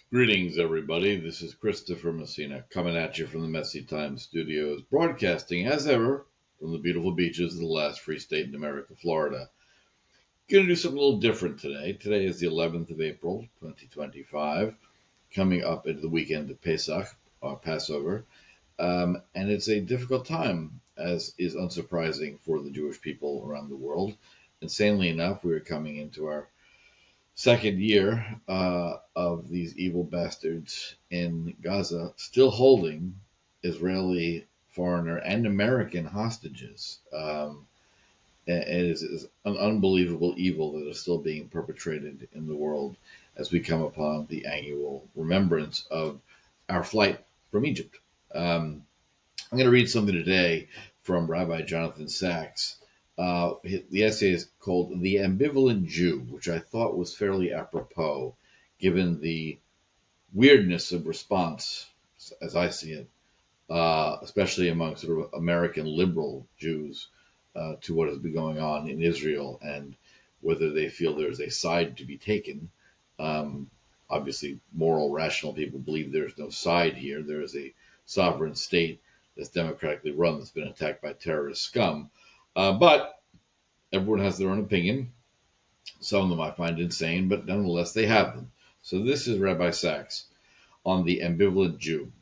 Greetings, everybody. This is Christopher Messina coming at you from the Messy Time Studios, broadcasting as ever from the beautiful beaches of the last free state in America, Florida. Going to do something a little different today. Today is the 11th of April, 2025, coming up into the weekend of Pesach, or Passover. And it's a difficult time, as is unsurprising for the Jewish people around the world. Insanely enough, we are coming into our second year of these evil bastards in Gaza still holding Israeli, foreigner, and American hostages. It is an unbelievable evil that is still being perpetrated in the world as we come upon the annual remembrance of our flight from Egypt. I'm going to read something today from Rabbi Jonathan Sacks. The essay is called The Ambivalent Jew, which I thought was fairly apropos given the weirdness of response, as I see it, especially among sort of American liberal Jews to what has been going on in Israel and whether they feel there's a side to be taken. Obviously, moral, rational people believe there's no side here. There is a sovereign state that's democratically run that's been attacked by terrorist scum. But everyone has their own opinion. Some of them I find insane, but nonetheless they have them. So this is Rabbi Sacks on the ambivalent Jew.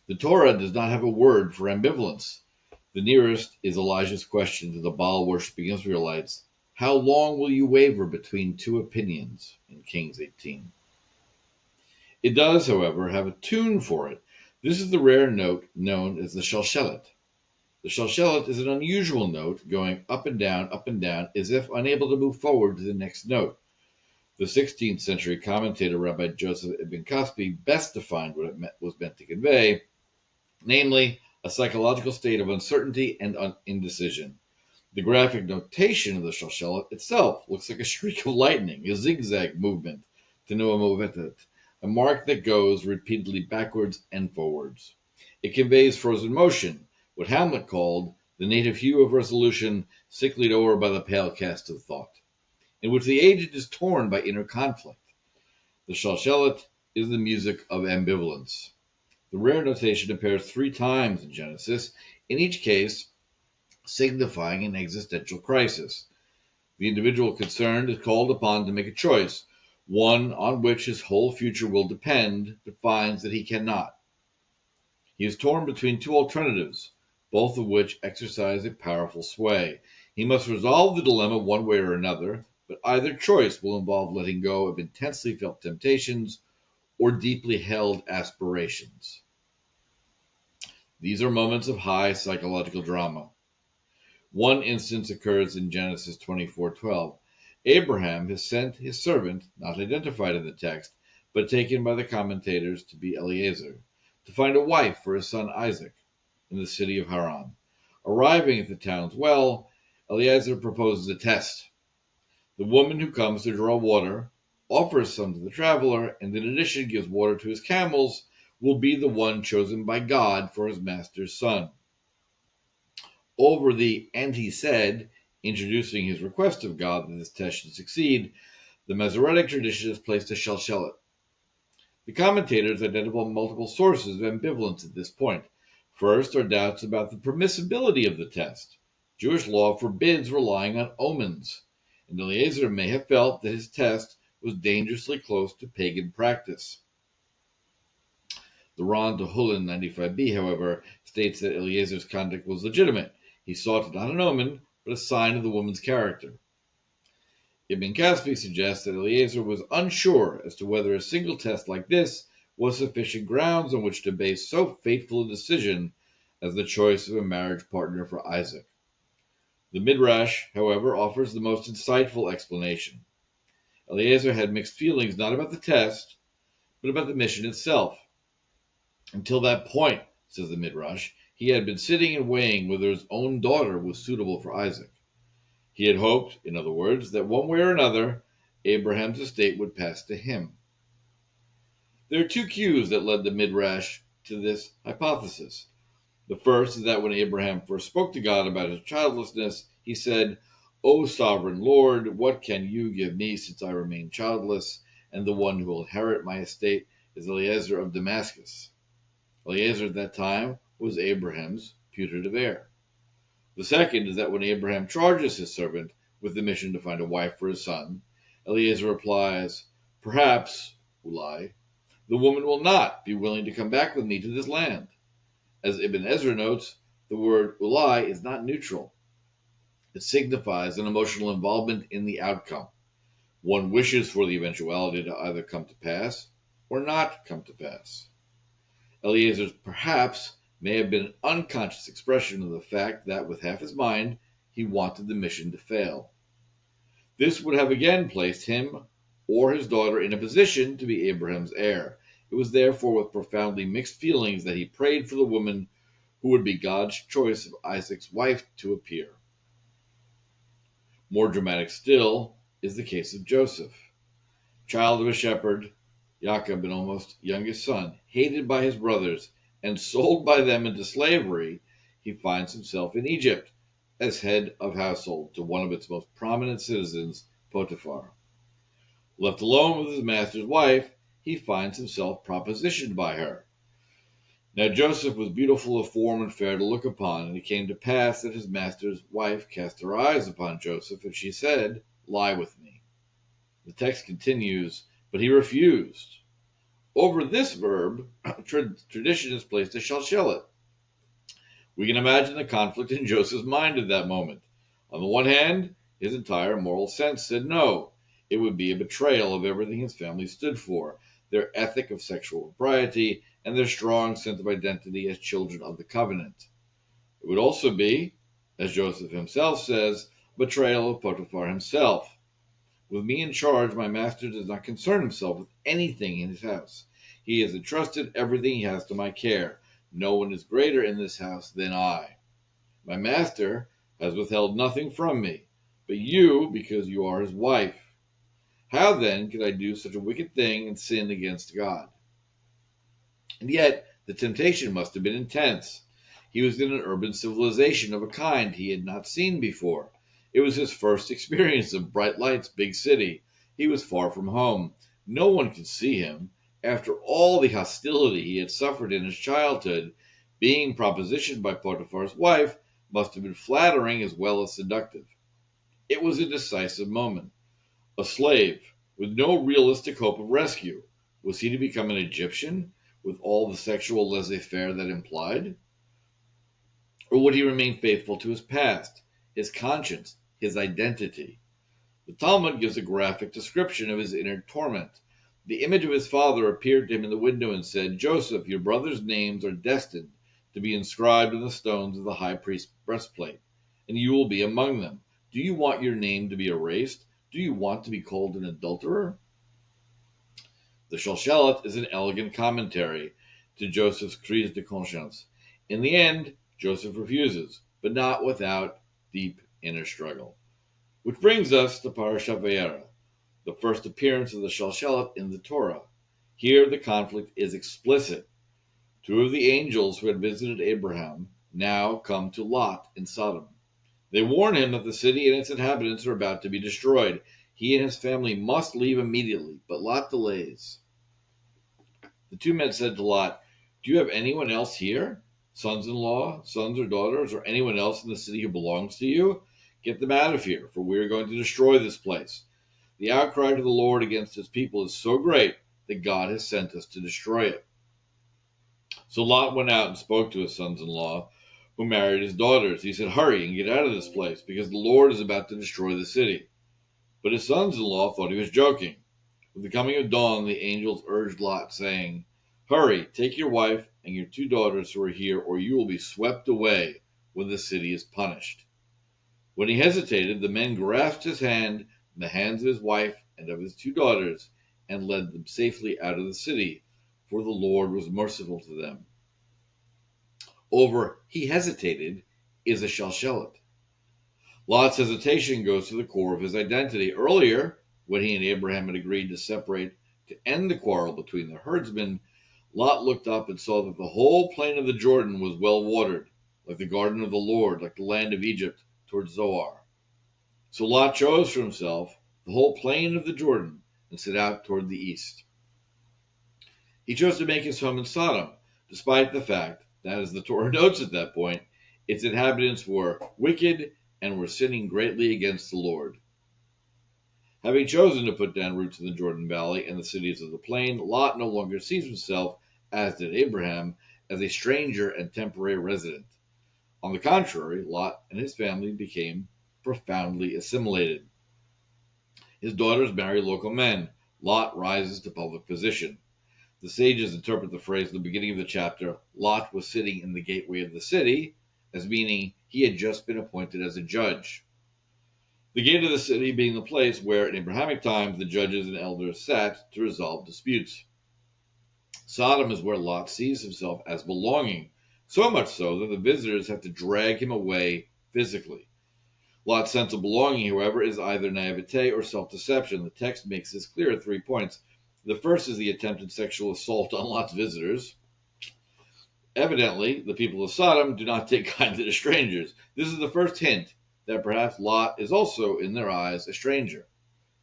The Torah does not have a word for ambivalence. The nearest is Elijah's question to the Baal-worshipping Israelites, how long will you waver between two opinions, in Kings 18. It does, however, have a tune for it. This is the rare note known as the shalshelet. The shalshelet is an unusual note going up and down, as if unable to move forward to the next note. The 16th century commentator Rabbi Joseph Ibn Kaspi best defined what it was meant to convey, namely a psychological state of uncertainty and indecision. The graphic notation of the shalshelet itself looks like a streak of lightning, a zigzag movement, tenua movetet, a mark that goes repeatedly backwards and forwards. It conveys frozen motion, what Hamlet called the native hue of resolution sicklied o'er by the pale cast of thought, in which the aged is torn by inner conflict. The shalshelet is the music of ambivalence. The rare notation appears 3 times in Genesis, in each case signifying an existential crisis. The individual concerned is called upon to make a choice, one on which his whole future will depend, but finds that he cannot. He is torn between 2 alternatives, both of which exercise a powerful sway. He must resolve the dilemma one way or another, but either choice will involve letting go of intensely felt temptations or deeply held aspirations. These are moments of high psychological drama. One instance occurs in Genesis 24:12. Abraham has sent his servant, not identified in the text, but taken by the commentators to be Eliezer, to find a wife for his son Isaac in the city of Haran. Arriving at the town's well, Eliezer proposes a test. The woman who comes to draw water offers some to the traveler, and in addition gives water to his camels, will be the one chosen by God for his master's son. Over the "and he said," introducing his request of God that this test should succeed, the Masoretic tradition has placed a shalshelet. The commentators identify multiple sources of ambivalence at this point. First are doubts about the permissibility of the test. Jewish law forbids relying on omens, and Eliezer may have felt that his test was dangerously close to pagan practice. The Ron de Hullen 95b, however, states that Eliezer's conduct was legitimate. He sought not an omen, but a sign of the woman's character. Ibn Kaspi suggests that Eliezer was unsure as to whether a single test like this was sufficient grounds on which to base so fateful a decision as the choice of a marriage partner for Isaac. The Midrash, however, offers the most insightful explanation. Eliezer had mixed feelings not about the test, but about the mission itself. Until that point, says the Midrash, he had been sitting and weighing whether his own daughter was suitable for Isaac. He had hoped, in other words, that one way or another, Abraham's estate would pass to him. There are 2 cues that led the Midrash to this hypothesis. The first is that when Abraham first spoke to God about his childlessness, he said, "O sovereign Lord, what can you give me since I remain childless? and the one who will inherit my estate is Eliezer of Damascus. Eliezer at that time was Abraham's putative heir. The second is that when Abraham charges his servant with the mission to find a wife for his son, Eliezer replies, "Perhaps, Ulai, the woman will not be willing to come back with me to this land." As Ibn Ezra notes, the word Ulai is not neutral. It signifies an emotional involvement in the outcome. One wishes for the eventuality to either come to pass or not come to pass. Eliezer's perhaps may have been an unconscious expression of the fact that with half his mind he wanted the mission to fail. This would have again placed him or his daughter in a position to be Abraham's heir. It was therefore with profoundly mixed feelings that he prayed for the woman who would be God's choice of Isaac's wife to appear. More dramatic still is the case of Joseph. Child of a shepherd, Jacob, an almost youngest son, hated by his brothers and sold by them into slavery, he finds himself in Egypt as head of household to one of its most prominent citizens, Potiphar. Left alone with his master's wife, he finds himself propositioned by her. Now Joseph was beautiful of form and fair to look upon, and it came to pass that his master's wife cast her eyes upon Joseph, and she said, "Lie with me." The text continues, but he refused. Over this verb, tradition has placed a shalshelet. We can imagine the conflict in Joseph's mind at that moment. On the one hand, his entire moral sense said no. It would be a betrayal of everything his family stood for, their ethic of sexual propriety, and their strong sense of identity as children of the covenant. It would also be, as Joseph himself says, betrayal of Potiphar himself. With me in charge, my master does not concern himself with anything in his house. He has entrusted everything he has to my care. No one is greater in this house than I. My master has withheld nothing from me, but you, because you are his wife. How then could I do such a wicked thing and sin against God? And yet, the temptation must have been intense. He was in an urban civilization of a kind he had not seen before. It was his first experience of bright lights, big city. He was far from home. No one could see him. After all the hostility he had suffered in his childhood, being propositioned by Potiphar's wife must have been flattering as well as seductive. It was a decisive moment. A slave, with no realistic hope of rescue. Was he to become an Egyptian, with all the sexual laissez-faire that implied? Or would he remain faithful to his past, his conscience, his identity? The Talmud gives a graphic description of his inner torment. The image of his father appeared to him in the window and said, "Joseph, your brothers' names are destined to be inscribed in the stones of the high priest's breastplate, and you will be among them. Do you want your name to be erased? Do you want to be called an adulterer?" The Shalshelet is an elegant commentary to Joseph's crise de conscience. In the end, Joseph refuses, but not without deep inner struggle. Which brings us to Parashat Vayera, the first appearance of the Shalshelet in the Torah. Here the conflict is explicit. Two of the angels who had visited Abraham now come to Lot in Sodom. They warn him that the city and its inhabitants are about to be destroyed. He and his family must leave immediately, but Lot delays. The two men said to Lot, "Do you have anyone else here? Sons-in-law, sons or daughters, or anyone else in the city who belongs to you? Get them out of here, for we are going to destroy this place. The outcry to the Lord against his people is so great that God has sent us to destroy it." So Lot went out and spoke to his sons-in-law, who married his daughters. He said, "Hurry and get out of this place, because the Lord is about to destroy the city." But his sons-in-law thought he was joking. With the coming of dawn, the angels urged Lot, saying, "Hurry, take your wife and your two daughters who are here, or you will be swept away when the city is punished." When he hesitated, the men grasped his hand and the hands of his wife and of his two daughters, and led them safely out of the city, for the Lord was merciful to them. Over "he hesitated" is a shalshelet. Lot's hesitation goes to the core of his identity. Earlier, when he and Abraham had agreed to separate to end the quarrel between the herdsmen, Lot looked up and saw that the whole plain of the Jordan was well watered, like the garden of the Lord, like the land of Egypt towards Zoar. So Lot chose for himself the whole plain of the Jordan, and set out toward the east. He chose to make his home in Sodom, despite the fact that, as the Torah notes at that point, its inhabitants were wicked and were sinning greatly against the Lord. Having chosen to put down roots in the Jordan Valley and the cities of the plain, Lot no longer sees himself, as did Abraham, as a stranger and temporary resident. On the contrary, Lot and his family became profoundly assimilated. His daughters marry local men. Lot rises to public position. The sages interpret the phrase at the beginning of the chapter, Lot was sitting in the gateway of the city, as meaning he had just been appointed as a judge. The gate of the city being the place where, in Abrahamic times, the judges and elders sat to resolve disputes. Sodom is where Lot sees himself as belonging, so much so that the visitors have to drag him away physically. Lot's sense of belonging, however, is either naivete or self-deception. The text makes this clear at 3 points. The first is the attempted sexual assault on Lot's visitors. Evidently, the people of Sodom do not take kindly to strangers. This is the first hint that perhaps Lot is also, in their eyes, a stranger.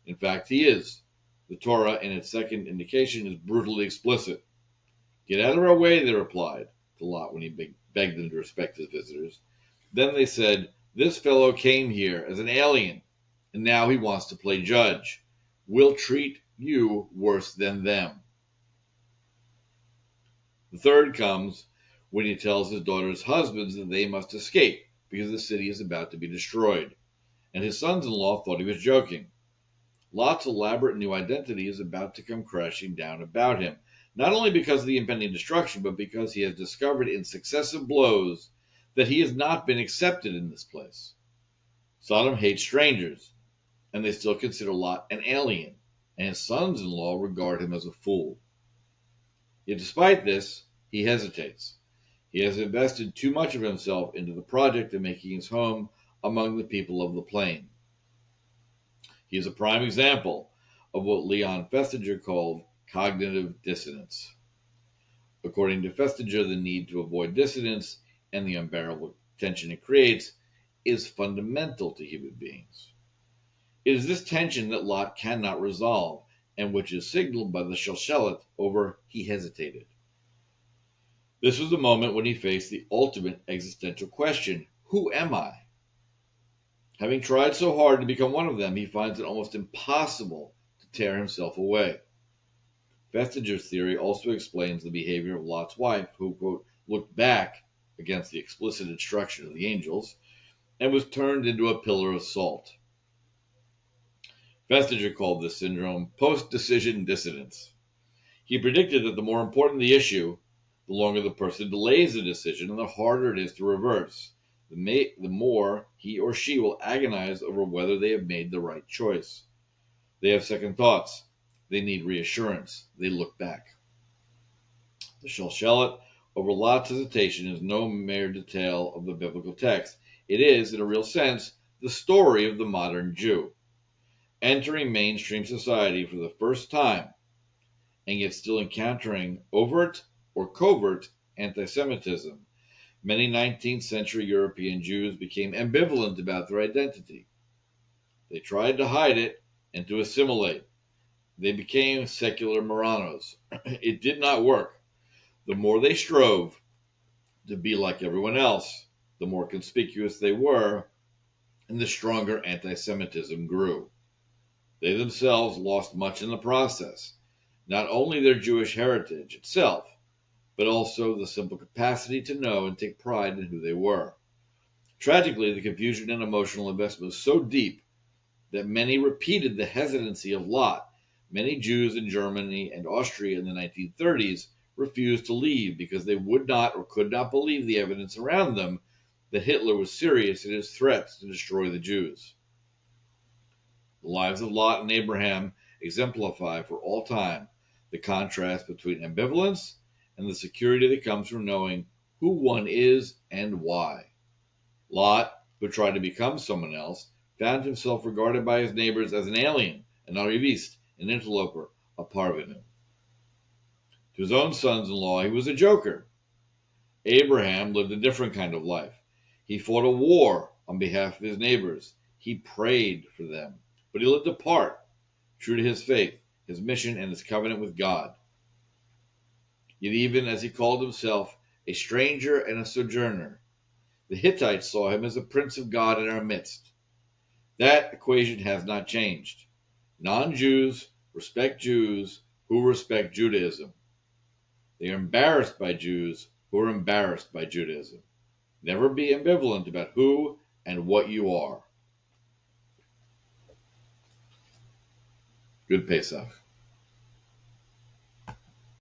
In fact, he is. The Torah, in its second indication, is brutally explicit. Get out of our way, they replied to Lot when he begged them to respect his visitors. Then they said, this fellow came here as an alien, and now he wants to play judge. We'll treat you worse than them. The third comes when he tells his daughter's husbands that they must escape because the city is about to be destroyed, and his sons-in-law thought he was joking. Lot's elaborate new identity is about to come crashing down about him, not only because of the impending destruction, but because he has discovered in successive blows that he has not been accepted in this place. Sodom hates strangers, and they still consider Lot an alien, and his sons-in-law regard him as a fool. Yet despite this, he hesitates. He has invested too much of himself into the project of making his home among the people of the plain. He is a prime example of what Leon Festinger called cognitive dissonance. According to Festinger, the need to avoid dissonance and the unbearable tension it creates is fundamental to human beings. It is this tension that Lot cannot resolve, and which is signaled by the shalshelet over he hesitated. This was the moment when he faced the ultimate existential question, who am I? Having tried so hard to become one of them, he finds it almost impossible to tear himself away. Festinger's theory also explains the behavior of Lot's wife, who, quote, looked back against the explicit instruction of the angels and was turned into a pillar of salt. Festinger called this syndrome post-decision dissonance. He predicted that the more important the issue, the longer the person delays the decision and the harder it is to reverse. The more he or she will agonize over whether they have made the right choice. They have second thoughts. They need reassurance. They look back. The shalshelet over Lot's hesitation is no mere detail of the biblical text. It is, in a real sense, the story of the modern Jew, entering mainstream society for the first time, and yet still encountering overt or covert anti-Semitism. Many 19th century European Jews became ambivalent about their identity. They tried to hide it and to assimilate. They became secular Marranos. It did not work. The more they strove to be like everyone else, the more conspicuous they were, and the stronger anti-Semitism grew. They themselves lost much in the process, not only their Jewish heritage itself, but also the simple capacity to know and take pride in who they were. Tragically, the confusion and emotional investment was so deep that many repeated the hesitancy of Lot. Many Jews in Germany and Austria in the 1930s refused to leave because they would not or could not believe the evidence around them that Hitler was serious in his threats to destroy the Jews. The lives of Lot and Abraham exemplify for all time the contrast between ambivalence and the security that comes from knowing who one is and why. Lot, who tried to become someone else, found himself regarded by his neighbors as an alien, an arriviste, an interloper, a parvenu. To his own sons-in-law, he was a joker. Abraham lived a different kind of life. He fought a war on behalf of his neighbors. He prayed for them, but he lived apart, true to his faith. his mission, and his covenant with God. Yet even as he called himself a stranger and a sojourner, the Hittites saw him as a prince of God in our midst. That equation has not changed. Non-Jews respect Jews who respect Judaism. They are embarrassed by Jews who are embarrassed by Judaism. Never be ambivalent about who and what you are. Good Pesach.